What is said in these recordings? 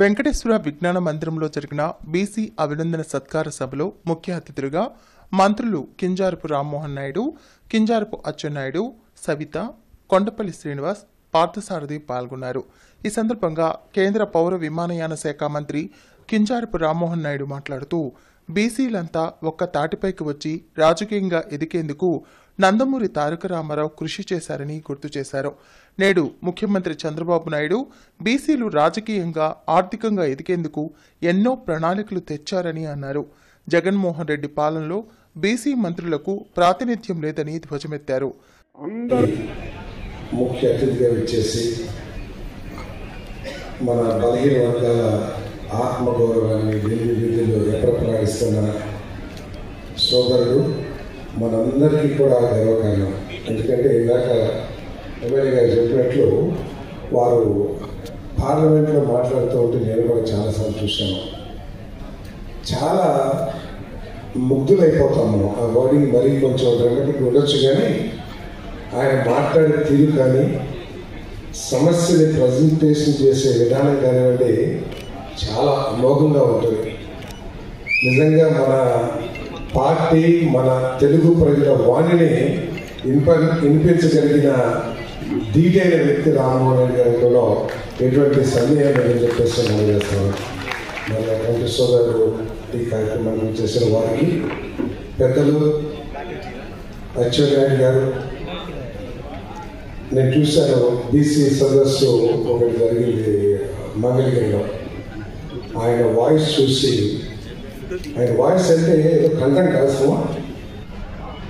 వెంకటేశ్వర విజ్ఞాన మందిరంలో జరిగిన బీసీ అభినందన సత్కార సభలో ముఖ్య అతిథులుగా మంత్రులు కింజారపు రామ్మోహన్ నాయుడు, కింజారపు అచ్చెన్నాయుడు, సవిత, కొండపల్లి శ్రీనివాస్, పార్థసారథి పాల్గొన్నారు. ఈ సందర్భంగా కేంద్ర పౌర విమానయాన శాఖ మంత్రి కింజారపు రామ్మోహన్ నాయుడు మాట్లాడుతూ బీసీలంతా ఒక్క తాటిపైకి వచ్చి రాజకీయంగా ఎదిగేందుకు నందమూరి తారక రామారావు కృషి చేశారని గుర్తు చేశారు. నేడు ముఖ్యమంత్రి చంద్రబాబు నాయుడు బీసీలు రాజకీయంగా ఆర్థికంగా ఎదిగేందుకు ఎన్నో ప్రణాళికలు తెచ్చారని అన్నారు. జగన్మోహన్ రెడ్డి పాలనలో బీసీ మంత్రులకు ప్రాతినిధ్యం లేదని ధ్వజమెత్తారు. ముఖ్య అతిథిగా వచ్చేసి మన బలహీన వర్గాల ఆత్మగౌరవాన్ని విధులు ఎప్పటిలాడిస్తున్న సోదరుడు మనందరికీ కూడా గర్వకారణం. ఎందుకంటే ఇందాక ఎమ్మెల్యే గారు చెప్పినట్లు వారు పార్లమెంట్లో మాట్లాడుతూ ఉంటే నేను కూడా చాలాసార్లు చూశాను. చాలా ముగ్ధులైపోతాం మనం. ఆ వర్డింగ్ మరీ కొంచెం డ్రామాటిక్ ఉండొచ్చు, కానీ ఆయన మాట్లాడే తీరు కానీ సమస్యని ప్రజెంటేషన్ చేసే విధానం కానివ్వండి చాలా అమోఘంగా ఉంటుంది. నిజంగా మన పార్టీ మన తెలుగు ప్రజల వాణిని వినిపించగలిగిన ధీటైన వ్యక్తి రామ్మోహన్ రెడ్డి గారిలో ఎటువంటి సందేహం లేదని చెప్పేసి మనం చేస్తాను. మన అటువంటి సోదరుడు ఈ కార్యక్రమాన్ని చేసిన వారికి పెద్దలు అచ్చెన్నాయుడు గారు, నేను చూశాను బీసీ సదస్సు ఒకటి జరిగింది మంగళగిరిలో. ఆయన వాయిస్ చూసి, ఆయన వాయిస్ అంటే ఏదో కంఠం కాల్సమా.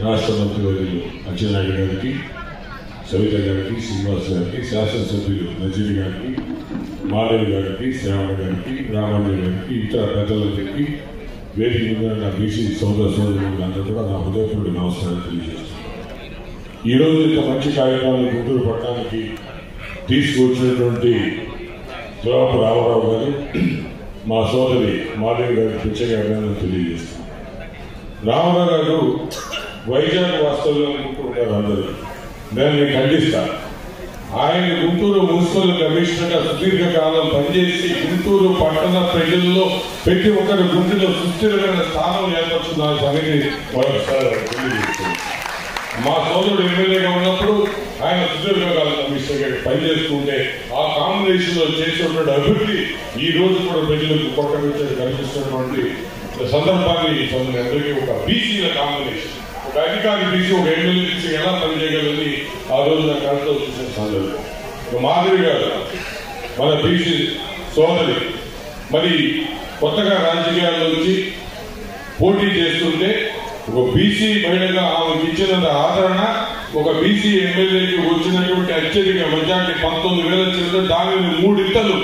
రాష్ట్ర మంత్రివర్యులు అచ్చెన్నాయుడు గారికి, సవిత గారికి, శ్రీనివాస్ గారికి, శాసనసభ్యులు నజీర్ గారికి, మాధవి గారికి, శ్రావణ గారికి, రామాంజలి గారికి, ఇతర పెద్దలందరికీ, వేదిక మీద నా బీసీ సోదర సోదరులందరూ కూడా నా హృదయపూర్వక నమస్కారం తెలియజేస్తున్నాను. ఈరోజు ఇంత మంచి కార్యక్రమాన్ని గుంటూరు పట్టణానికి తీసుకువచ్చినటువంటి జవాబు రామారావు గారు, మా సోదరి మాధవి గారికి ప్రత్యేక అభినందనలు తెలియజేస్తున్నాను. రామారావు గారు వైజాగ్ వాస్తవ్యం అనుకుంటున్నారు అందరూ, నేను ఖండిస్తాను. ఆయన గుంటూరు మున్సిపల్ కమిషనర్గా సుదీర్ఘకాలం పనిచేసి గుంటూరు పట్టణ ప్రజల్లో ప్రతి ఒక్కరి గుండెలో సుస్థిరమైన స్థానం ఏర్పడుతున్న సంగతి మరొకసారి తెలియజేస్తుంది. మా సోదరుడు ఎమ్మెల్యేగా ఉన్నప్పుడు ఆయన సుదీర్ఘకాలం కమిషనర్గా పనిచేస్తుంటే ఆ కాంబినేషన్ లో చేసినటువంటి అభివృద్ధి ఈ రోజు కూడా ప్రజలకు కొట్టమించడం కనిపిస్తున్నటువంటి సందర్భాన్ని అందరికీ ఒక బీసీల కాంబినేషన్, ఒక అధికారి బీసీ ఒక ఎమ్మెల్యే బీసీ ఎలా పనిచేయగలని ఆ రోజు నా కళ్ళతో చూసిన సందర్భం. మాధవి గారు మన బీసీ సోదరి మరి కొత్తగా రాజకీయాల్లో వచ్చి పోటీ చేస్తుంటే ఒక బీసీ మహిళగా ఆమెకు ఇచ్చినంత ఆదరణ, ఒక బీసీ ఎమ్మెల్యేకి వచ్చినటువంటి అత్యధిక మెజార్టీ 19,000 చిల్లర, దానిని 3 ఇంతలు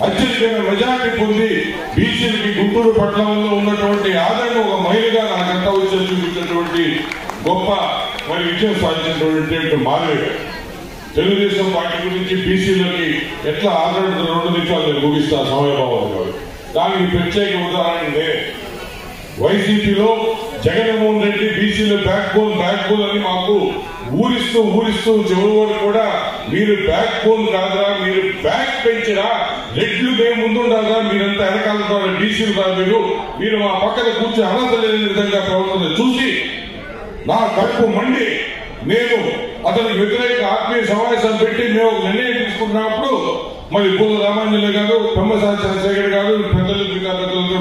అత్యధికమైన మెజార్టీ పొంది బీసీలకి గుంటూరు పట్టణంలో ఉన్నటువంటి ఆదరణ ఒక మహిళగా నాకంతా వచ్చి చూపించినటువంటి గొప్ప మరి విజయం సాధించినటువంటి మాధవి గారు. తెలుగుదేశం పార్టీ గురించి బీసీలకి ఎట్లా ఆదరణ 2 నిమిషాలు నేను ముగిస్తా సమయభావం గారు. దానికి ప్రత్యేక ఉదాహరణ వైసీపీలో జగన్మోహన్ రెడ్డి బీసీలో బ్యాక్ బోన్ అని మాకు ఊరిస్తూ చివరి వరకు కూడా మీరు బ్యాక్ బోన్ కాదురా, మీరు బ్యాక్ పెంచిరా, రెడ్లు మేము ముందుండాలా, మీరంతా వెనకాల బీసీలు కాదు, మీరు మా పక్కన కూర్చొని అర్హత లేని విధంగా ప్రవర్తన చూసి నా కడుపు మండి నేను అతనికి వ్యతిరేక ఆత్మీయ సమావేశం పెట్టి మేము ఒక నిర్ణయం తీసుకున్నప్పుడు మరి పూల రామాంజలి గారు, పెమ్మసాని చంద్రశేఖర్ గారు, పెద్దలు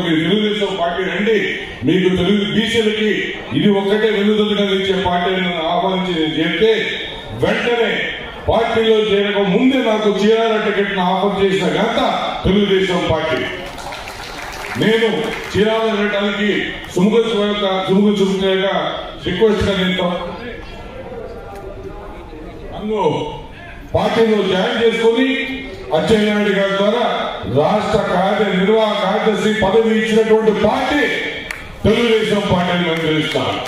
మీరు తెలుగుదేశం పార్టీ రండి, మీకు తెలుగు బీసీలకి ఇది ఒక్కటే వెన్నుదలుగా ఇచ్చే పార్టీని ఆహ్వానించి చేస్తే వెంటనే పార్టీలో చేరక ముందే నాకు చీరాల టికెట్ ను ఆఫర్ చేసిన ఘనత తెలుగుదేశం పార్టీ. నేను చీరాల వెళ్ళడానికి సుముఖంగా రిక్వెస్ట్ గా నన్ను పార్టీలో జాయిన్ చేసుకుని అచ్చెన్నాయుడు గారి ద్వారా రాష్ట్ర కార్యనిర్వాహక కార్యదర్శి పదవి ఇచ్చినటువంటి పార్టీ తెలుగుదేశం పార్టీని మేము తెలుస్తాను.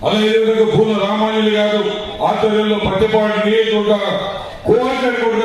అదేవిధంగా పూల రామాంజలి గారు ఆధ్వర్యంలో పత్తిపాటి నియోజకవర్గ కోఆర్డినేటర్